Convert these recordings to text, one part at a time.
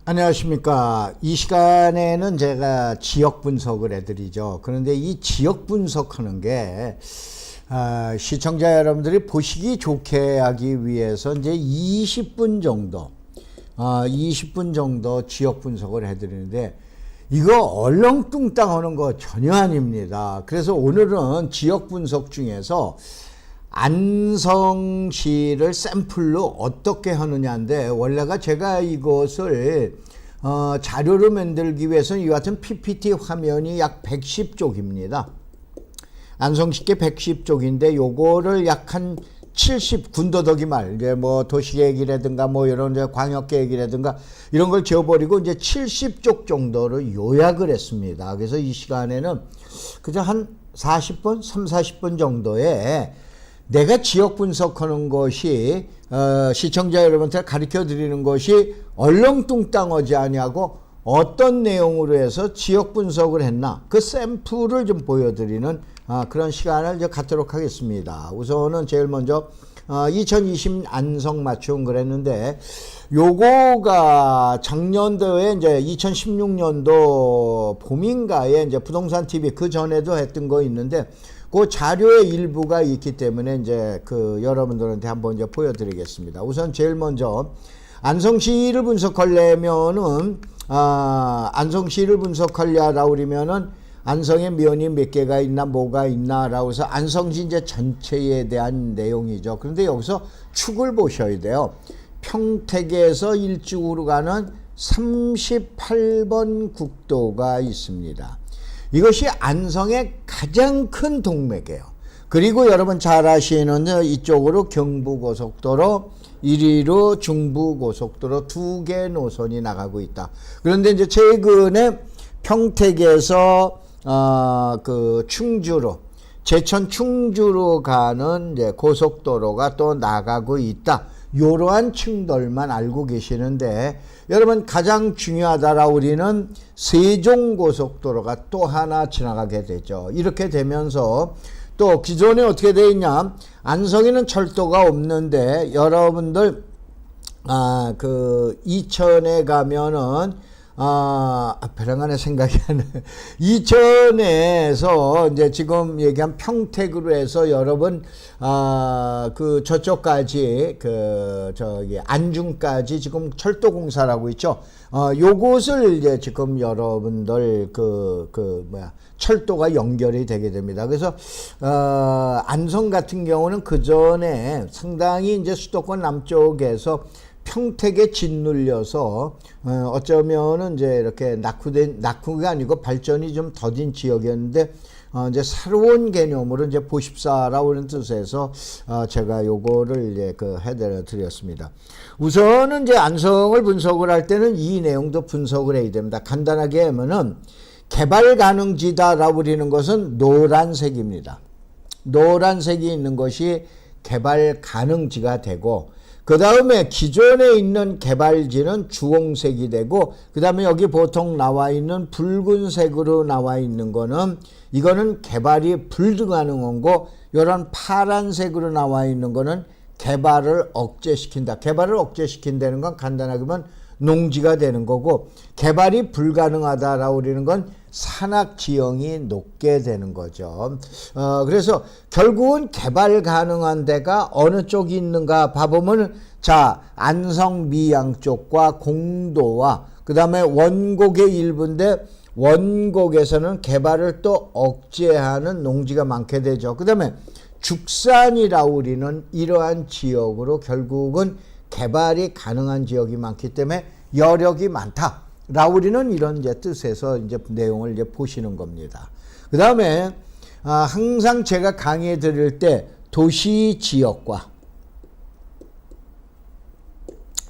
안녕하십니까. 이 시간에는 제가 지역 분석을 해드리죠. 그런데 이 지역 분석하는 게 시청자 여러분들이 보시기 좋게 하기 위해서 이제 20분 정도 지역 분석을 해드리는데 이거 얼렁뚱땅 하는 거 전혀 아닙니다. 그래서 오늘은 지역 분석 중에서 안성시를 샘플로 어떻게 하느냐인데, 원래가 제가 이것을 자료로 만들기 위해서는 이 같은 PPT 화면이 약 110쪽입니다. 안성시께 110쪽인데 요거를 약 한 70 군더더기 말, 이제 뭐 도시계획이라든가 뭐 이런 이제 광역계획이라든가 이런 걸 지워버리고 이제 70쪽 정도를 요약을 했습니다. 그래서 이 시간에는 그저 한 40분, 40분 정도에 내가 지역 분석하는 것이 시청자 여러분한테 가르쳐 드리는 것이 얼렁뚱땅하지 아니하고 어떤 내용으로 해서 지역 분석을 했나 그 샘플을 좀 보여드리는 그런 시간을 이제 갖도록 하겠습니다. 우선은 제일 먼저 2020 안성 맞춤 그랬는데 요거가 작년도에 이제 2016년도 봄인가에 이제 부동산 TV 그 전에도 했던 거 있는데 그 자료의 일부가 있기 때문에 이제 여러분들한테 한번 이제 보여드리겠습니다. 우선 제일 먼저 안성시를 분석하려면은 안성시를 분석하려라고 그러면은 안성에 면이 몇 개가 있나 뭐가 있나라고 해서 안성시 이제 전체에 대한 내용이죠. 그런데 여기서 축을 보셔야 돼요. 평택에서 일찍으로 가는 38번 국도가 있습니다. 이것이 안성의 가장 큰 동맥이에요. 그리고 여러분 잘 아시는 이쪽으로 경부고속도로, 이리로 중부고속도로 두 개 노선이 나가고 있다. 그런데 이제 최근에 평택에서 충주로, 제천 충주로 가는 이제 고속도로가 또 나가고 있다. 이러한 층들만 알고 계시는데, 여러분 가장 중요하다라고 우리는 세종고속도로가 또 하나 지나가게 되죠. 이렇게 되면서 또 기존에 어떻게 되어 있냐, 안성에는 철도가 없는데 여러분들 이천에 가면은 벼랑간에 생각이 안 나요. 이천에서 이제 지금 얘기한 평택으로 해서 여러분 저쪽까지 안중까지 지금 철도 공사라고 있죠. 요것을 이제 지금 여러분들 철도가 연결이 되게 됩니다. 그래서 안성 같은 경우는 그 전에 상당히 이제 수도권 남쪽에서 평택에 짓눌려서 어쩌면은 이제 이렇게 낙후가 아니고 발전이 좀 더딘 지역이었는데 이제 새로운 개념으로 이제 보십사라고 하는 뜻에서 제가 요거를 이제 해드려 드렸습니다. 우선은 이제 안성을 분석을 할 때는 이 내용도 분석을 해야 됩니다. 간단하게 하면은 개발 가능지다라고 부르는 것은 노란색입니다. 노란색이 있는 것이 개발 가능지가 되고, 그 다음에 기존에 있는 개발지는 주홍색이 되고, 그 다음에 여기 보통 나와 있는 붉은색으로 나와 있는 거는 이거는 개발이 불가능한 거, 이런 파란색으로 나와 있는 거는 개발을 억제시킨다. 개발을 억제시킨다는 건 간단하게 보면 농지가 되는 거고, 개발이 불가능하다라고 그러는 건 산악 지형이 높게 되는 거죠. 그래서 결국은 개발 가능한 데가 어느 쪽이 있는가 봐보면, 자, 안성 미양 쪽과 공도와 그 다음에 원곡의 일부인데, 원곡에서는 개발을 또 억제하는 농지가 많게 되죠. 그 다음에 죽산이라고 우리는 이러한 지역으로 결국은 개발이 가능한 지역이 많기 때문에 여력이 많다. 라우리는 이런 이제 뜻에서 이제 내용을 이제 보시는 겁니다. 그 다음에 항상 제가 강의해 드릴 때 도시 지역과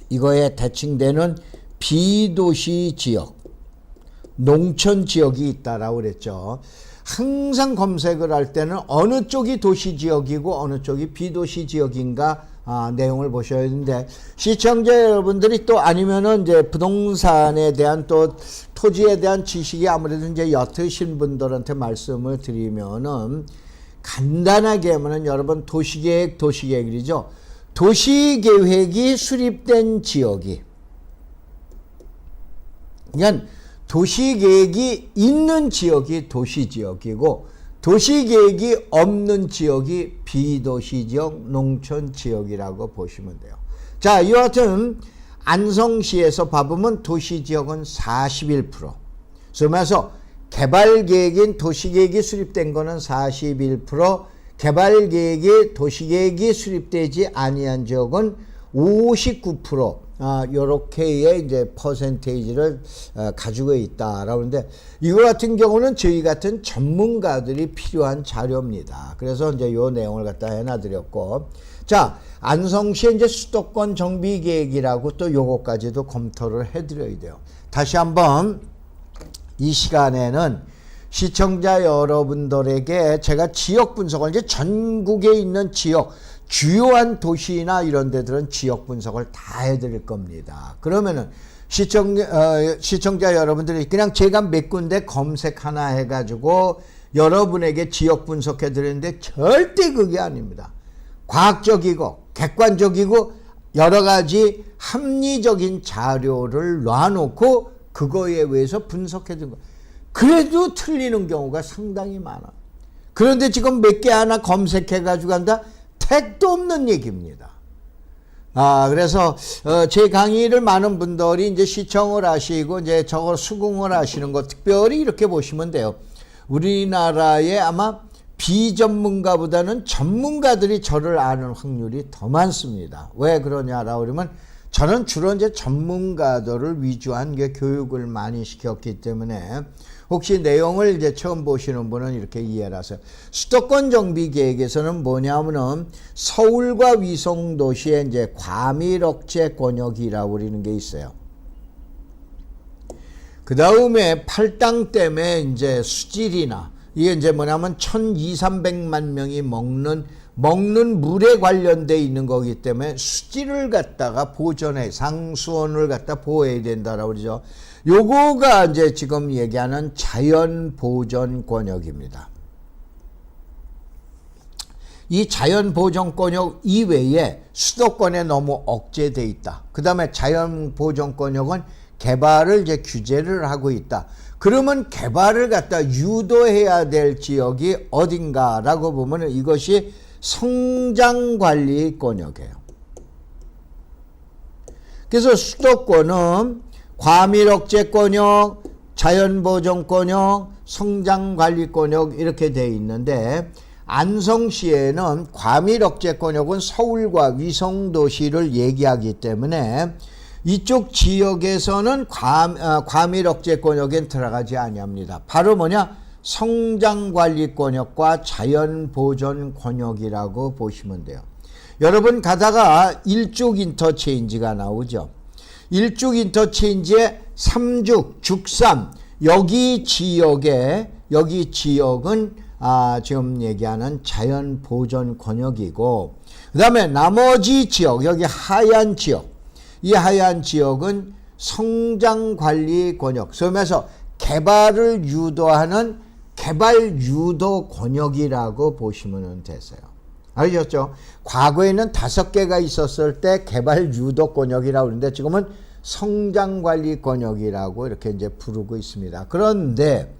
이거에 대칭되는 비도시 지역, 농촌 지역이 있다라고 그랬죠. 항상 검색을 할 때는 어느 쪽이 도시 지역이고 어느 쪽이 비도시 지역인가 내용을 보셔야 되는데, 시청자 여러분들이 또 아니면은 이제 부동산에 대한 또 토지에 대한 지식이 아무래도 이제 옅으신 분들한테 말씀을 드리면은 간단하게 하면은 여러분 도시계획이죠. 도시계획이 수립된 지역이 그러니까 도시계획이 있는 지역이 도시지역이고 도시계획이 없는 지역이 비도시지역, 농촌지역이라고 보시면 돼요. 자, 이와 같은 안성시에서 봐보면 도시지역은 41%. 그러면서 개발계획인 도시계획이 수립된 거는 41%, 개발계획이 도시계획이 수립되지 아니한 지역은 59%. 요렇게의 이제 퍼센테이지를 가지고 있다라고 하는데, 이거 같은 경우는 저희 같은 전문가들이 필요한 자료입니다. 그래서 이제 요 내용을 갖다 해놔드렸고, 자, 안성시의 이제 수도권 정비 계획이라고 또 요거까지도 검토를 해드려야 돼요. 다시 한번 이 시간에는 시청자 여러분들에게 제가 지역 분석을 이제 전국에 있는 지역, 주요한 도시나 이런 데들은 지역 분석을 다 해드릴 겁니다. 그러면은 시청자 여러분들이 그냥 제가 몇 군데 검색 하나 해가지고 여러분에게 지역 분석해 드리는데 절대 그게 아닙니다. 과학적이고 객관적이고 여러 가지 합리적인 자료를 놔놓고 그거에 의해서 분석해 준 거. 그래도 틀리는 경우가 상당히 많아. 그런데 지금 몇 개 하나 검색해 가지고 한다? 택도 없는 얘기입니다. 그래서 제 강의를 많은 분들이 이제 시청을 하시고 이제 저걸 수긍을 하시는 거 특별히 이렇게 보시면 돼요. 우리나라에 아마 비전문가보다는 전문가들이 저를 아는 확률이 더 많습니다. 왜 그러냐라고 그러면 저는 주로 이제 전문가들을 위주한 교육을 많이 시켰기 때문에 혹시 내용을 이제 처음 보시는 분은 이렇게 이해를 하세요. 수도권 정비 계획에서는 뭐냐면은 서울과 위성 도시의 이제 과밀 억제 권역이라고 그러는 게 있어요. 그 다음에 팔당 댐에 이제 수질이나 이게 이제 뭐냐면 1,200~300만 명이 먹는 물에 관련돼 있는 거기 때문에 수질을 갖다가 보존해, 상수원을 갖다 보호해야 된다라고 그러죠. 요거가 이제 지금 얘기하는 자연 보존 권역입니다. 이 자연 보존 권역 이외에 수도권에 너무 억제돼 있다. 그 다음에 자연 보존 권역은 개발을 이제 규제를 하고 있다. 그러면 개발을 갖다 유도해야 될 지역이 어딘가라고 보면 이것이 성장관리권역이에요. 그래서 수도권은 과밀억제권역, 자연보존권역, 성장관리권역 이렇게 되어 있는데 안성시에는 과밀억제권역은 서울과 위성도시를 얘기하기 때문에 이쪽 지역에서는 과밀억제권역엔 들어가지 아니합니다. 바로 뭐냐? 성장관리권역과 자연보존권역이라고 보시면 돼요. 여러분 가다가 일죽 인터체인지가 나오죠. 일죽 인터체인지의 삼죽, 죽삼 여기 지역은 지금 얘기하는 자연보존권역이고 그 다음에 나머지 지역 여기 하얀 지역 이 하얀 지역은 성장관리권역 그러면서 개발을 유도하는 개발 유도 권역이라고 보시면 되세요. 알겠죠? 과거에는 5개가 있었을 때 개발 유도 권역이라고 그러는데 지금은 성장관리 권역이라고 이렇게 이제 부르고 있습니다. 그런데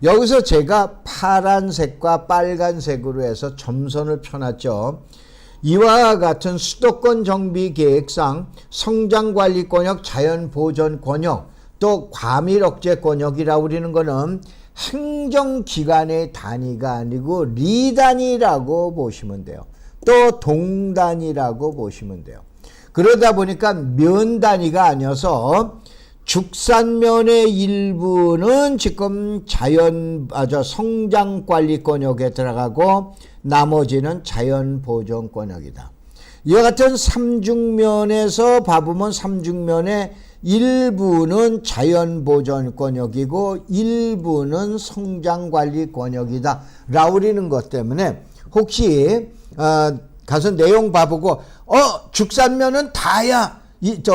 여기서 제가 파란색과 빨간색으로 해서 점선을 펴놨죠. 이와 같은 수도권 정비 계획상 성장관리 권역, 자연보존 권역, 또 과밀억제 권역이라고 그러는 거는 행정기관의 단위가 아니고 리단위라고 보시면 돼요. 또 동단위라고 보시면 돼요. 그러다 보니까 면 단위가 아니어서 죽산면의 일부는 지금 성장관리권역에 들어가고 나머지는 자연보존권역이다. 이와 같은 삼중면에서 봐보면 삼중면의 일부는 자연보존권역이고 일부는 성장관리권역이다 라고 그러는 것 때문에 혹시 가서 내용 봐보고 죽산면은 다야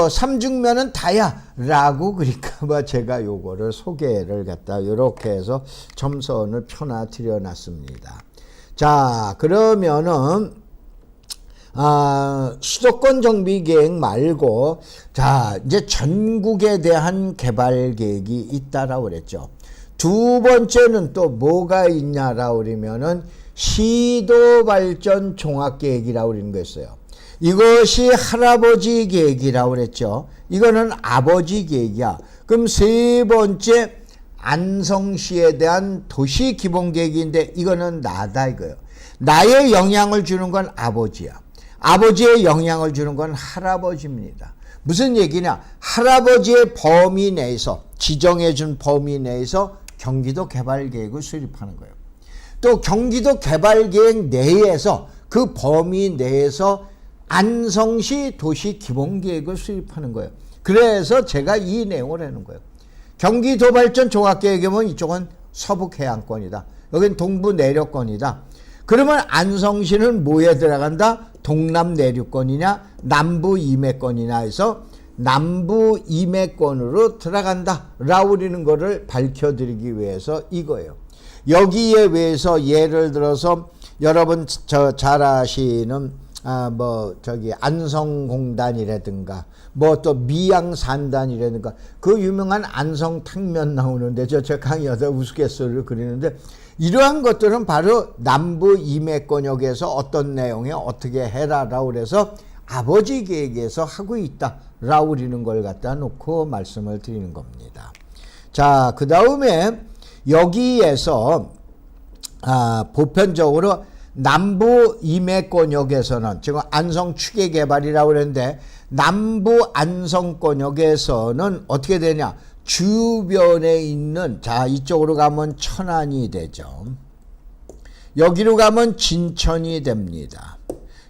삼중면은 다야 라고 그러니까 제가 요거를 소개를 갖다 이렇게 해서 점선을 펴놔 드려 놨습니다. 자 그러면은 수도권 정비 계획 말고 자 이제 전국에 대한 개발 계획이 있다라고 그랬죠. 두 번째는 또 뭐가 있냐라고 그러면은 시도 발전 종합 계획이라고 그러는 거였어요. 이것이 할아버지 계획이라고 그랬죠. 이거는 아버지 계획이야. 그럼 세 번째 안성시에 대한 도시 기본 계획인데 이거는 나다 이거예요. 나의 영향을 주는 건 아버지야. 아버지의 영향을 주는 건 할아버지입니다. 무슨 얘기냐? 할아버지의 범위 내에서 지정해 준 범위 내에서 경기도 개발 계획을 수립하는 거예요. 또 경기도 개발 계획 내에서 그 범위 내에서 안성시 도시 기본 계획을 수립하는 거예요. 그래서 제가 이 내용을 하는 거예요. 경기도 발전 종합 계획이면 이쪽은 서북 해안권이다. 여긴 동부 내륙권이다. 그러면 안성시는 뭐에 들어간다? 동남 내륙권이냐 남부 임해권이냐 해서 남부 임해권으로 들어간다 라고 그러는 거를 밝혀드리기 위해서 이거예요. 여기에 위해서 예를 들어서 여러분 잘 아시는 안성공단이라든가 뭐 또 미양산단이라든가 그 유명한 안성탕면 나오는데 저 강의하다 우스갯소리를 그리는데 이러한 것들은 바로 남부 임해권역에서 어떤 내용에 어떻게 해라라고 그래서 아버지 계획에서 하고 있다라고 그러는 걸 갖다 놓고 말씀을 드리는 겁니다. 자, 그 다음에 여기에서 보편적으로 남부 임해권역에서는 지금 안성 추계 개발이라고 그랬는데 남부 안성권역에서는 어떻게 되냐? 주변에 있는 자 이쪽으로 가면 천안이 되죠. 여기로 가면 진천이 됩니다.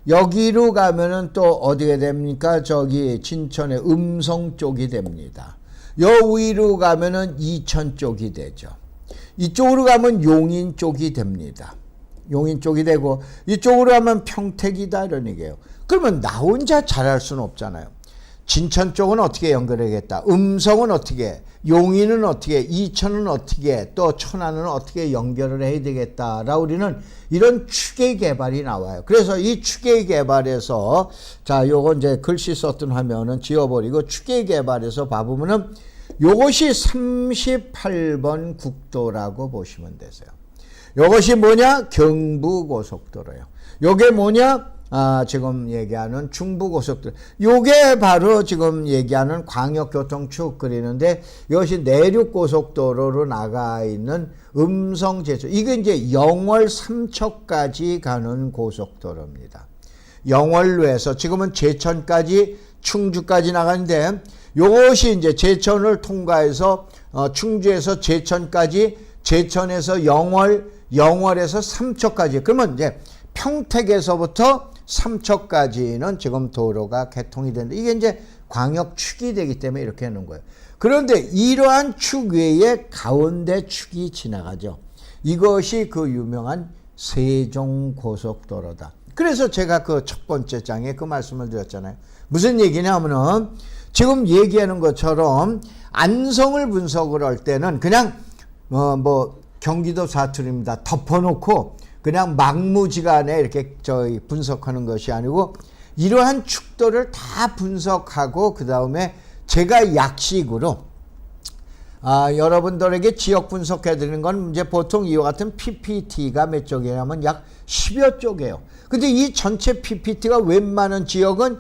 여기로 가면은 또 어디가 됩니까? 저기 진천의 음성 쪽이 됩니다. 여 위로 가면은 이천 쪽이 되죠. 이쪽으로 가면 용인 쪽이 됩니다. 용인 쪽이 되고 이쪽으로 가면 평택이다 이런 얘기예요. 그러면 나 혼자 잘할 수는 없잖아요. 진천 쪽은 어떻게 연결하겠다. 음성은 어떻게, 용인은 어떻게, 이천은 어떻게, 또 천안은 어떻게 연결을 해야 되겠다라고 우리는 이런 추계 개발이 나와요. 그래서 이 추계 개발에서 자 요거 이제 글씨 썼던 화면은 지워버리고 추계 개발에서 봐보면은 요것이 38번 국도라고 보시면 되세요. 요것이 뭐냐? 경부고속도로예요. 요게 뭐냐? 지금 얘기하는 중부고속도로. 요게 바로 지금 얘기하는 광역교통축 그리는데 이것이 내륙고속도로로 나가 있는 음성 제천. 이게 이제 영월 삼척까지 가는 고속도로입니다. 영월로에서 지금은 제천까지 충주까지 나가는데 요것이 이제 제천을 통과해서 충주에서 제천까지, 제천에서 영월, 영월에서 삼척까지. 그러면 이제 평택에서부터 삼척까지는 지금 도로가 개통이 되는데 이게 이제 광역축이 되기 때문에 이렇게 하는 거예요. 그런데 이러한 축 외에 가운데 축이 지나가죠. 이것이 그 유명한 세종고속도로다. 그래서 제가 그 첫 번째 장에 그 말씀을 드렸잖아요. 무슨 얘기냐 하면은 지금 얘기하는 것처럼 안성을 분석을 할 때는 그냥 경기도 사투리입니다. 덮어놓고 그냥 막무지간에 이렇게 분석하는 것이 아니고 이러한 축도를 다 분석하고 그 다음에 제가 약식으로 여러분들에게 지역 분석해 드리는 건 이제 보통 이와 같은 PPT가 몇 쪽이냐면 약 10여 쪽이에요. 근데 이 전체 PPT가 웬만한 지역은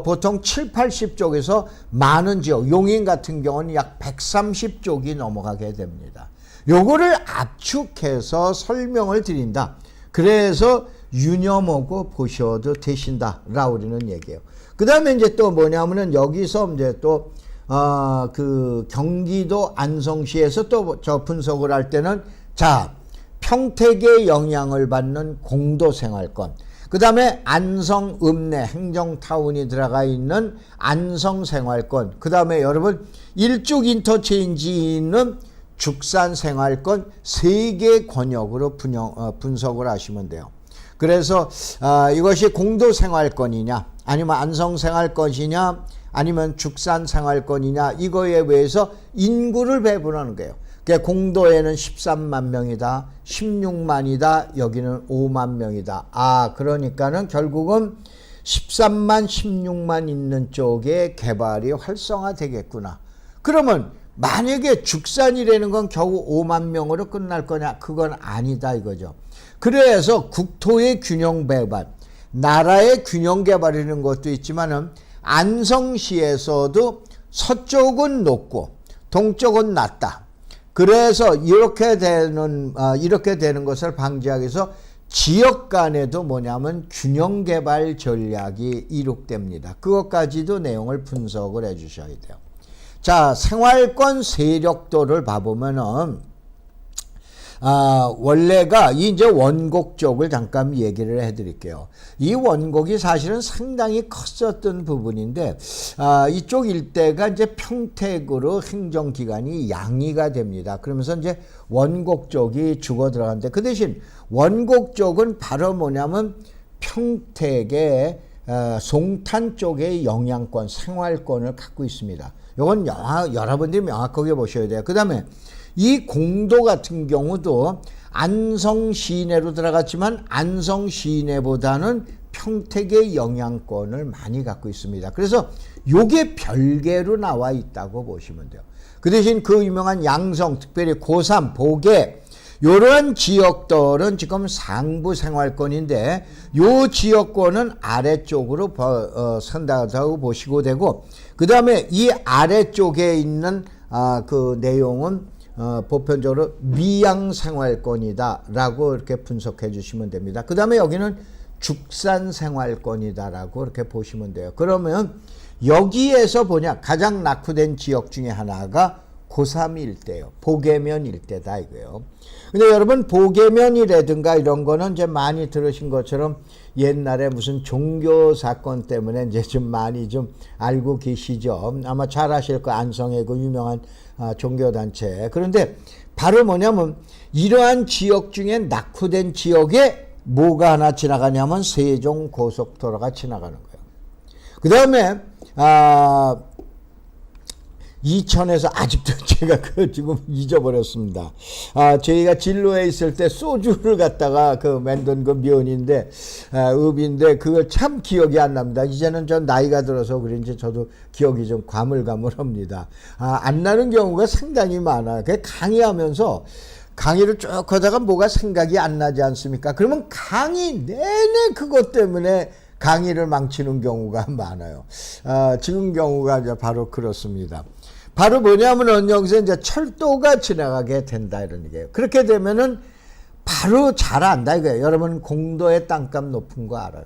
보통 7, 80쪽에서 많은 지역, 용인 같은 경우는 약 130쪽이 넘어가게 됩니다. 요거를 압축해서 설명을 드린다. 그래서 유념하고 보셔도 되신다라고 우리는 얘기해요. 그 다음에 이제 또 뭐냐면은 여기서 이제 또 그 경기도 안성시에서 또 저 분석을 할 때는 자 평택의 영향을 받는 공도생활권, 그 다음에 안성 읍내 행정타운이 들어가 있는 안성생활권, 그 다음에 여러분 일죽 인터체인지 있는 죽산생활권 3개 권역으로 분석을 하시면 돼요. 그래서 이것이 공도생활권이냐 아니면 안성생활권이냐 아니면 죽산생활권이냐 이거에 의해서 인구를 배분하는 거예요. 그러니까 공도에는 13만 명이다, 16만이다, 여기는 5만 명이다. 아, 그러니까는 결국은 13만, 16만 있는 쪽에 개발이 활성화되겠구나. 그러면 만약에 죽산이라는 건 겨우 5만 명으로 끝날 거냐? 그건 아니다 이거죠. 그래서 국토의 균형 개발, 나라의 균형 개발이라는 것도 있지만은 안성시에서도 서쪽은 높고 동쪽은 낮다. 그래서 이렇게 되는 것을 방지하기 위해서 지역 간에도 뭐냐면 균형 개발 전략이 이룩됩니다. 그것까지도 내용을 분석을 해 주셔야 돼요. 자, 생활권 세력도를 봐보면은 원래가 이제 원곡 쪽을 잠깐 얘기를 해드릴게요. 이 원곡이 사실은 상당히 컸었던 부분인데 이쪽 일대가 이제 평택으로 행정기관이 양이가 됩니다. 그러면서 이제 원곡 쪽이 죽어 들어갔는데 그 대신 원곡 쪽은 바로 뭐냐면 평택의 송탄 쪽의 영향권, 생활권을 갖고 있습니다. 이건 여러분들이 명확하게 보셔야 돼요. 그 다음에 이 공도 같은 경우도 안성 시내로 들어갔지만 안성 시내보다는 평택의 영향권을 많이 갖고 있습니다. 그래서 요게 별개로 나와 있다고 보시면 돼요. 그 대신 그 유명한 양성, 특별히 고삼, 보계 이런 지역들은 지금 상부 생활권인데 요 지역권은 아래쪽으로 선다고 보시고 되고 그 다음에 이 아래쪽에 있는 그 내용은 보편적으로 미양생활권이다 라고 이렇게 분석해 주시면 됩니다. 그 다음에 여기는 죽산생활권이다 라고 이렇게 보시면 돼요. 그러면 여기에서 가장 낙후된 지역 중에 하나가 고3 일대요. 보계면 일대다 이거예요. 근데 여러분 보계면이라든가 이런 거는 이제 많이 들으신 것처럼 옛날에 무슨 종교 사건 때문에 이제 좀 많이 좀 알고 계시죠. 아마 잘 아실 거 안성의 그 유명한 종교단체. 그런데 바로 뭐냐면 이러한 지역 중에 낙후된 지역에 뭐가 하나 지나가냐면 세종 고속도로가 지나가는 거예요. 그 다음에 이천에서 아직도 제가 그 지금 잊어버렸습니다. 저희가 진로에 있을 때 소주를 갖다가 만든 그 면인데, 읍인데 그걸 참 기억이 안 납니다. 이제는 전 나이가 들어서 그런지 저도 기억이 좀 가물가물합니다. 안 나는 경우가 상당히 많아요. 강의하면서 강의를 쭉 하다가 뭐가 생각이 안 나지 않습니까? 그러면 강의 내내 그것 때문에 강의를 망치는 경우가 많아요. 지금 경우가 이제 바로 그렇습니다. 바로 뭐냐면 여기서 이제 철도가 지나가게 된다 이런 얘기예요. 그렇게 되면은 바로 잘 안다 이거예요. 여러분 공도의 땅값 높은 거 알아요.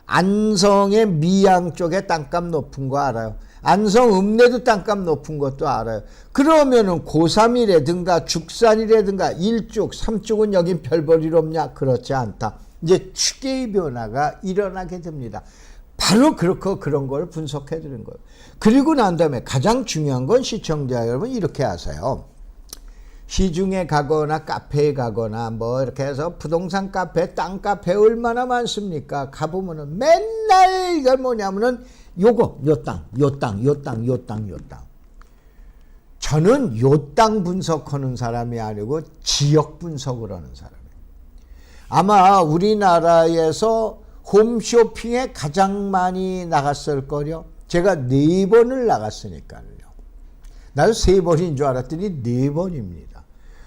안성의 미양 쪽에 땅값 높은 거 알아요. 안성 읍내도 땅값 높은 것도 알아요. 그러면은 고3이라든가 죽산이라든가 1쭉, 3쭉은 여긴 별 볼 일 없냐? 그렇지 않다. 이제 추계의 변화가 일어나게 됩니다. 바로 그런 걸 분석해 드린 거예요. 그리고 난 다음에 가장 중요한 건 시청자 여러분 이렇게 하세요. 시중에 가거나 카페에 가거나 뭐 이렇게 해서 부동산 카페, 땅 카페 얼마나 많습니까? 가보면은 맨날 이걸 뭐냐면은 요거, 요 땅. 저는 요 땅 분석하는 사람이 아니고 지역 분석을 하는 사람이에요. 아마 우리나라에서 홈쇼핑에 가장 많이 나갔을 거요. 제가 4번을 나갔으니까요. 나도 3번인 줄 알았더니 4번입니다.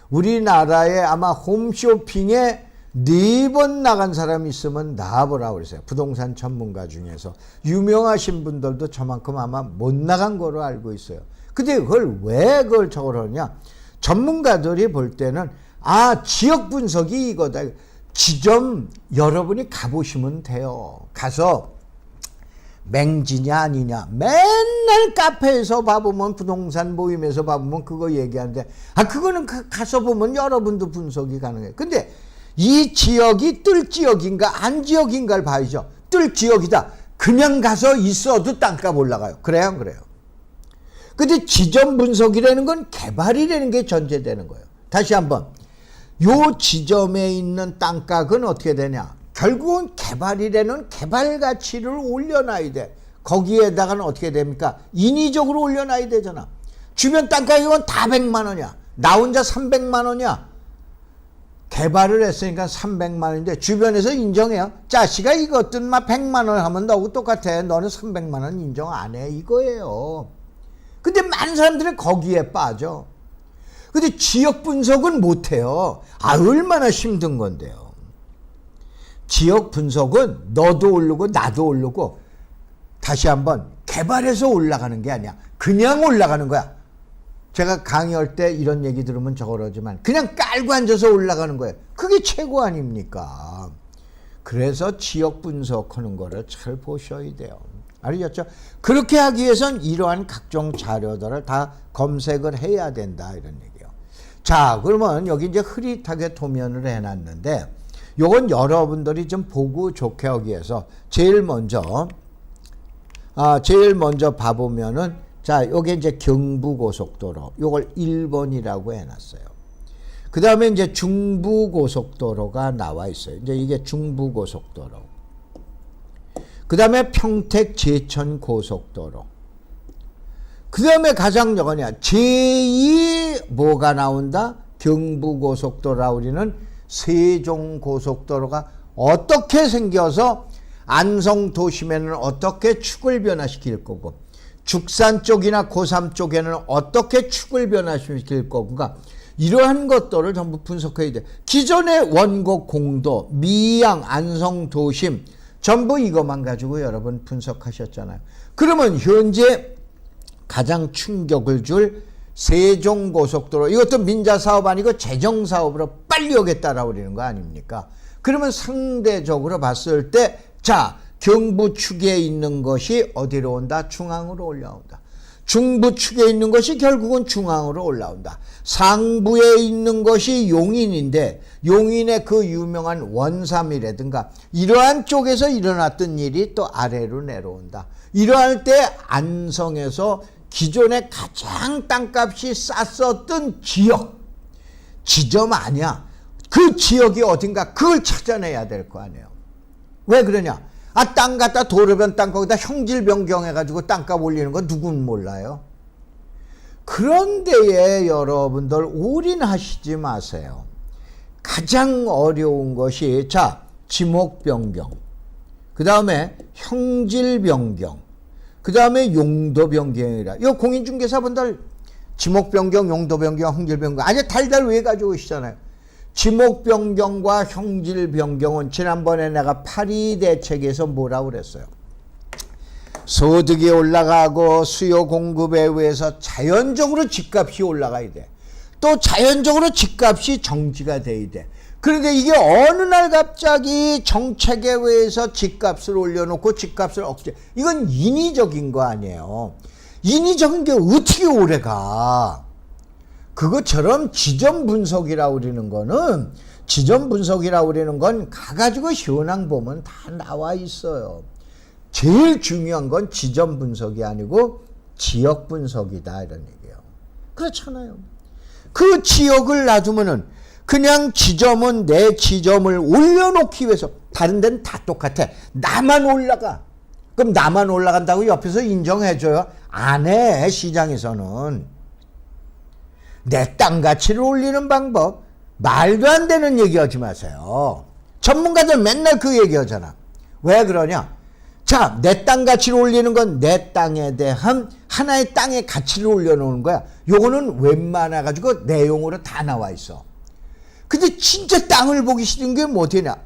우리나라에 아마 홈쇼핑에 4번 나간 사람이 있으면 나와보라고 그랬어요. 부동산 전문가 중에서. 유명하신 분들도 저만큼 아마 못 나간 거로 알고 있어요. 근데 왜 그걸 저러냐? 전문가들이 볼 때는 지역 분석이 이거다. 지점 여러분이 가보시면 돼요. 가서 맹지냐 아니냐 맨날 카페에서 봐보면 부동산 모임에서 봐보면 그거 얘기하는데 그거는 가서 보면 여러분도 분석이 가능해요. 근데 이 지역이 뜰 지역인가 안 지역인가를 봐야죠. 뜰 지역이다. 그냥 가서 있어도 땅값 올라가요. 그래요 안 그래요? 근데 지점 분석이라는 건 개발이라는 게 전제되는 거예요. 다시 한번 요 지점에 있는 땅값은 어떻게 되냐? 결국은 개발이라는 개발 가치를 올려놔야 돼. 거기에다가는 어떻게 됩니까? 인위적으로 올려놔야 되잖아. 주변 땅값이면 다 100만 원이야. 나 혼자 300만 원이야. 개발을 했으니까 300만 원인데 주변에서 인정해요. 자식아 이것들 막 100만 원 하면 너하고 똑같아. 너는 300만 원 인정 안 해. 이거예요. 근데 많은 사람들은 거기에 빠져. 근데 지역 분석은 못해요. 얼마나 힘든 건데요. 지역 분석은 너도 오르고 나도 오르고 다시 한번 개발해서 올라가는 게 아니야. 그냥 올라가는 거야. 제가 강의할 때 이런 얘기 들으면 저러지만 그냥 깔고 앉아서 올라가는 거예요. 그게 최고 아닙니까? 그래서 지역 분석하는 거를 잘 보셔야 돼요. 알겠죠? 그렇게 하기 위해선 이러한 각종 자료들을 다 검색을 해야 된다 이런 얘기예요. 자, 그러면 여기 이제 흐릿하게 도면을 해놨는데 요건 여러분들이 좀 보고 좋게 하기 위해서 제일 먼저 봐보면은 자, 요게 이제 경부고속도로 요걸 1번이라고 해놨어요. 그 다음에 이제 중부고속도로가 나와 있어요. 이제 이게 중부고속도로. 그 다음에 평택 제천고속도로. 그 다음에 가장 저거냐 제2 뭐가 나온다? 경부고속도로라 우리는 세종고속도로가 어떻게 생겨서 안성 도심에는 어떻게 축을 변화시킬 거고 죽산 쪽이나 고삼 쪽에는 어떻게 축을 변화시킬 거고가 이러한 것들을 전부 분석해야 돼. 기존의 원곡 공도, 미양, 안성 도심 전부 이것만 가지고 여러분 분석하셨잖아요. 그러면 현재 가장 충격을 줄 세종고속도로 이것도 민자사업 아니고 재정사업으로 빨리 오겠다라고 그러는 거 아닙니까? 그러면 상대적으로 봤을 때 자 경부축에 있는 것이 어디로 온다? 중앙으로 올라온다. 중부축에 있는 것이 결국은 중앙으로 올라온다. 상부에 있는 것이 용인인데 용인의 그 유명한 원삼이라든가 이러한 쪽에서 일어났던 일이 또 아래로 내려온다. 이러할 때 안성에서 기존에 가장 땅값이 쌌었던 지역, 지점 아니야. 그 지역이 어딘가 그걸 찾아내야 될 거 아니에요. 왜 그러냐? 땅 갖다 도로변 땅 거기다 형질 변경해가지고 땅값 올리는 거 누군 몰라요? 그런데에 여러분들 올인하시지 마세요. 가장 어려운 것이 자 지목 변경, 그 다음에 형질 변경, 그 다음에 용도 변경이라. 이 공인중개사분들 지목 변경, 용도 변경, 형질 변경 아주 달달 왜 가지고 오시잖아요. 지목 변경과 형질 변경은 지난번에 내가 8.2 대책에서 뭐라고 그랬어요? 소득이 올라가고 수요 공급에 의해서 자연적으로 집값이 올라가야 돼. 또 자연적으로 집값이 정지가 돼야 돼. 그런데 이게 어느 날 갑자기 정책에 의해서 집값을 올려놓고 집값을 억제. 이건 인위적인 거 아니에요. 인위적인 게 어떻게 오래가. 그것처럼 지점 분석이라고 그러는 거는 지점 분석이라고 그러는 건 가가지고 현황 보면 다 나와 있어요. 제일 중요한 건 지점 분석이 아니고 지역 분석이다 이런 얘기예요. 그렇잖아요. 그 지역을 놔두면은 그냥 지점은 내 지점을 올려놓기 위해서 다른 데는 다 똑같아. 나만 올라가. 그럼 나만 올라간다고 옆에서 인정해줘요? 안 해. 시장에서는. 내 땅 가치를 올리는 방법 말도 안 되는 얘기하지 마세요. 전문가들 맨날 그 얘기하잖아. 왜 그러냐? 자, 내 땅 가치를 올리는 건 내 땅에 대한 하나의 땅의 가치를 올려놓는 거야. 요거는 웬만해 가지고 내용으로 다 나와 있어. 근데 진짜 땅을 보기 싫은 게 뭐되냐?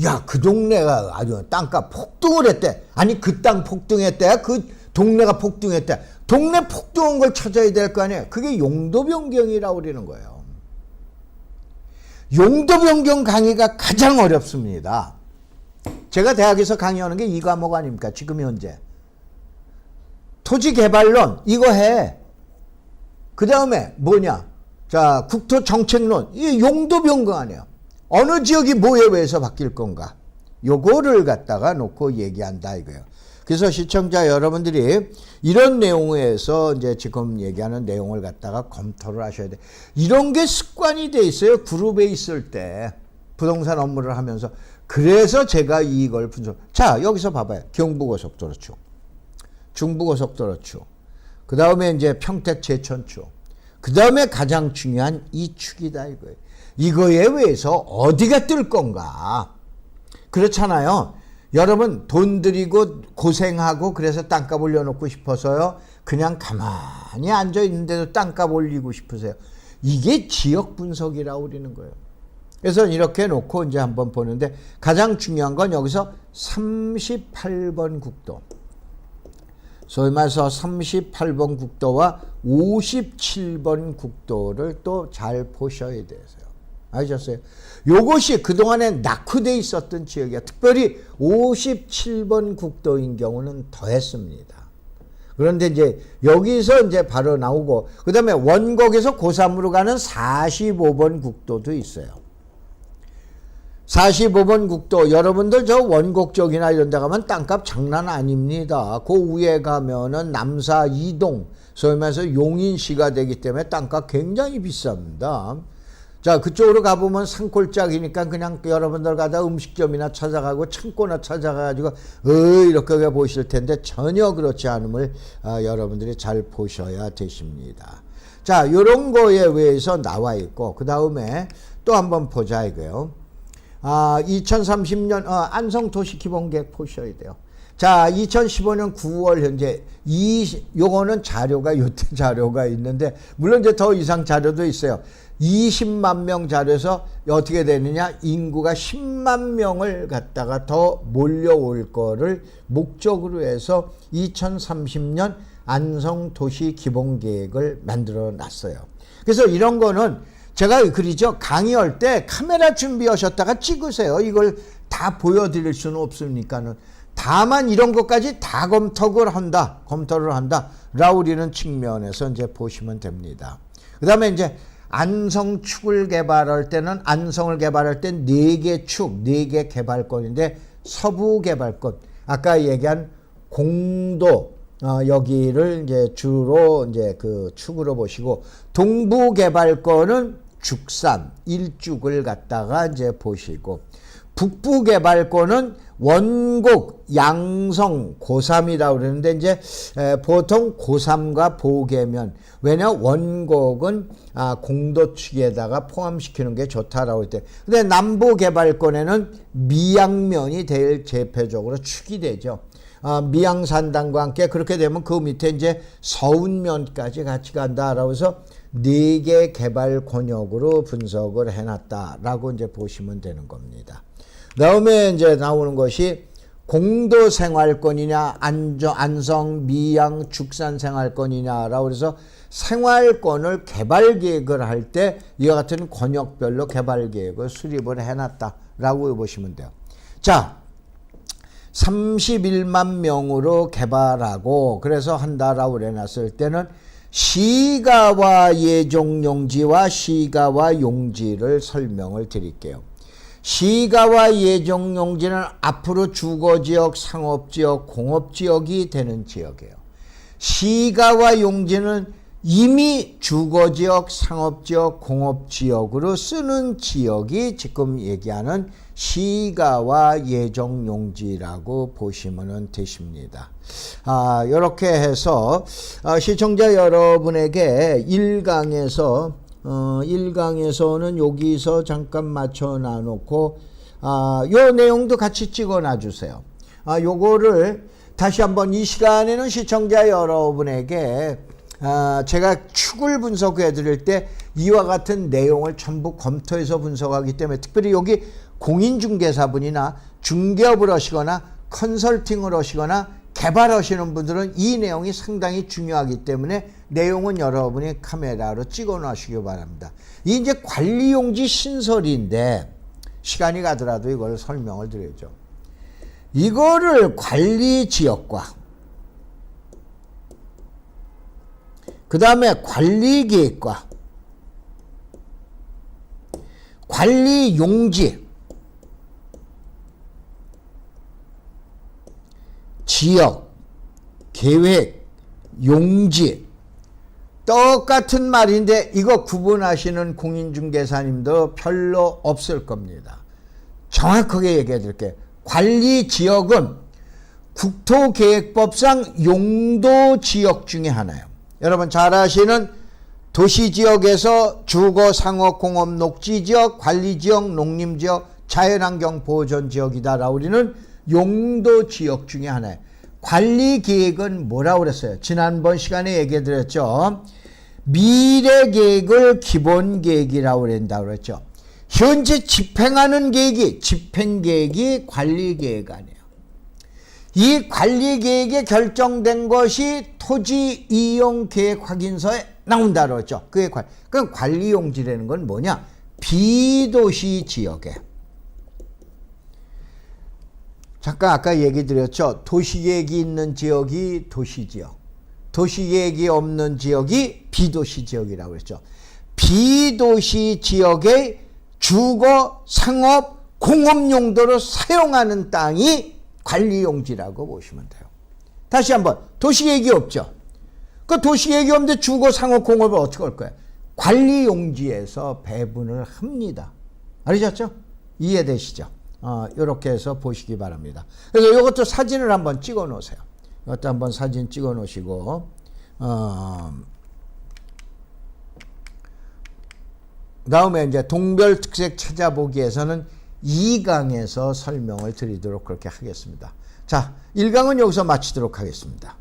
야, 그 동네가 아주 땅값 폭등을 했대. 아니, 그 땅 폭등했대. 그 동네가 폭등했대. 동네 폭등한 걸 찾아야 될 거 아니에요. 그게 용도 변경이라고 그러는 거예요. 용도 변경 강의가 가장 어렵습니다. 제가 대학에서 강의하는 게 이 과목 아닙니까? 지금 현재. 토지개발론 이거 해. 그 다음에 뭐냐? 자, 국토정책론. 이 용도 변경 아니에요. 어느 지역이 뭐에 의해서 바뀔 건가? 요거를 갖다가 놓고 얘기한다 이거예요. 그래서 시청자 여러분들이 이런 내용에서 이제 지금 얘기하는 내용을 갖다가 검토를 하셔야 돼. 이런 게 습관이 돼 있어요. 그룹에 있을 때 부동산 업무를 하면서. 그래서 제가 이걸 분석. 자, 여기서 봐봐요. 경부고속도로 축, 중부고속도로 축, 그 다음에 이제 평택 제천 축, 그 다음에 가장 중요한 이 축이다 이거예요. 이거에 의해서 어디가 뜰 건가? 그렇잖아요. 여러분 돈 들이고 고생하고 그래서 땅값 올려놓고 싶어서요. 그냥 가만히 앉아 있는데도 땅값 올리고 싶으세요. 이게 지역 분석이라고 그러는 거예요. 그래서 이렇게 놓고 이제 한번 보는데 가장 중요한 건 여기서 38번 국도. 소위 말해서 38번 국도와 57번 국도를 또 잘 보셔야 되세요. 아셨어요? 요것이 그동안에 낙후되어 있었던 지역이야. 특별히 57번 국도인 경우는 더했습니다. 그런데 이제 여기서 이제 바로 나오고, 그 다음에 원곡에서 고3으로 가는 45번 국도도 있어요. 45번 국도, 여러분들 저 원곡 쪽이나 이런 데 가면 땅값 장난 아닙니다. 그 위에 가면은 남사 이동, 소위 말해서 용인시가 되기 때문에 땅값 굉장히 비쌉니다. 자, 그쪽으로 가보면 산골짜기니까 그냥 여러분들 가다 음식점이나 찾아가고 창고나 찾아가가지고 이렇게 보실 텐데 전혀 그렇지 않음을 여러분들이 잘 보셔야 되십니다. 자, 요런 거에 의해서 나와 있고, 그 다음에 또 한번 보자 이거요. 2030년 안성도시기본계획 보셔야 돼요. 자, 2015년 9월 현재 요거는 자료가 요때 자료가 있는데, 물론 이제 더 이상 자료도 있어요. 20만 명 자료에서 어떻게 되느냐, 인구가 10만 명을 갖다가 더 몰려올 거를 목적으로 해서 2030년 안성도시기본계획을 만들어 놨어요. 그래서 이런 거는 제가 그러죠. 강의할 때 카메라 준비하셨다가 찍으세요. 이걸 다 보여드릴 수는 없으니까는. 다만 이런 것까지 다 검토를 한다. 라우리는 측면에서 이제 보시면 됩니다. 그 다음에 이제 안성축을 개발할 때는, 안성을 개발할 때 4개 축, 4개 개발권인데, 서부 개발권, 아까 얘기한 공도, 여기를 이제 주로 이제 그 축으로 보시고, 동부 개발권은 죽산, 일죽을 갖다가 이제 보시고, 북부 개발권은 원곡, 양성, 고3이라고 그러는데 이제 보통 고3과 보계면, 왜냐 원곡은 공도 축에다가 포함시키는 게 좋다라고 했대. 근데 남부 개발권에는 미양면이 제일 대표적으로 축이 되죠. 미양산단과 함께 그렇게 되면 그 밑에 이제 서운면까지 같이 간다라고 해서 4개 개발 권역으로 분석을 해놨다라고 이제 보시면 되는 겁니다. 다음에 이제 나오는 것이 공도 생활권이냐, 안성, 미양, 죽산 생활권이냐라고 해서 생활권을 개발 계획을 할 때 이와 같은 권역별로 개발 계획을 수립을 해놨다라고 보시면 돼요. 자, 31만 명으로 개발하고 그래서 한다라고 해놨을 때는 시가와 예종용지와 시가와 용지를 설명을 드릴게요. 시가와 예종용지는 앞으로 주거지역, 상업지역, 공업지역이 되는 지역이에요. 시가와 용지는 이미 주거지역, 상업지역, 공업지역으로 쓰는 지역이 지금 얘기하는 시가와 예정용지라고 보시면 되십니다. 이렇게 해서 시청자 여러분에게 1강에서는 여기서 잠깐 맞춰 놔놓고 요 내용도 같이 찍어 놔주세요. 요거를 다시 한번 이 시간에는 시청자 여러분에게 제가 축을 분석해 드릴 때 이와 같은 내용을 전부 검토해서 분석하기 때문에, 특별히 여기 공인중개사분이나 중개업을 하시거나 컨설팅을 하시거나 개발하시는 분들은 이 내용이 상당히 중요하기 때문에 내용은 여러분이 카메라로 찍어 놓으시기 바랍니다. 이 이제 관리용지 신설인데 시간이 가더라도 이걸 설명을 드려야죠. 이거를 관리지역과 그 다음에 관리계획과 관리용지, 지역, 계획, 용지 똑같은 말인데 이거 구분하시는 공인중개사님도 별로 없을 겁니다. 정확하게 얘기해 드릴게요. 관리지역은 국토계획법상 용도지역 중에 하나예요. 여러분 잘 아시는 도시지역에서 주거, 상업, 공업, 녹지지역, 관리지역, 농림지역, 자연환경 보존지역이다라고 우리는 용도지역 중에 하나예요. 관리계획은 뭐라고 그랬어요? 지난번 시간에 얘기해 드렸죠. 미래계획을 기본계획이라고 그런다고 그랬죠. 현재 집행하는 계획이 집행계획이 관리계획 아니에요. 이 관리계획에 결정된 것이 토지이용계획 확인서에 나온다고 했죠. 그럼 관리용지라는 건 뭐냐? 비도시 지역에. 잠깐 아까 얘기 드렸죠. 도시계획이 있는 지역이 도시지역, 도시계획이 없는 지역이 비도시 지역이라고 했죠. 비도시 지역의 주거, 상업, 공업 용도로 사용하는 땅이 관리용지라고 보시면 돼요. 다시 한번, 도시계획이 없죠. 그 도시계획이 없는데 주거, 상업, 공업을 어떻게 할 거예요? 관리용지에서 배분을 합니다. 알으셨죠? 이해되시죠? 이렇게 해서 보시기 바랍니다. 그래서 이것도 사진을 한번 찍어 놓으세요. 이것도 한번 사진 찍어 놓으시고, 다음에 이제 동별 특색 찾아보기에서는 2강에서 설명을 드리도록 그렇게 하겠습니다. 자, 1강은 여기서 마치도록 하겠습니다.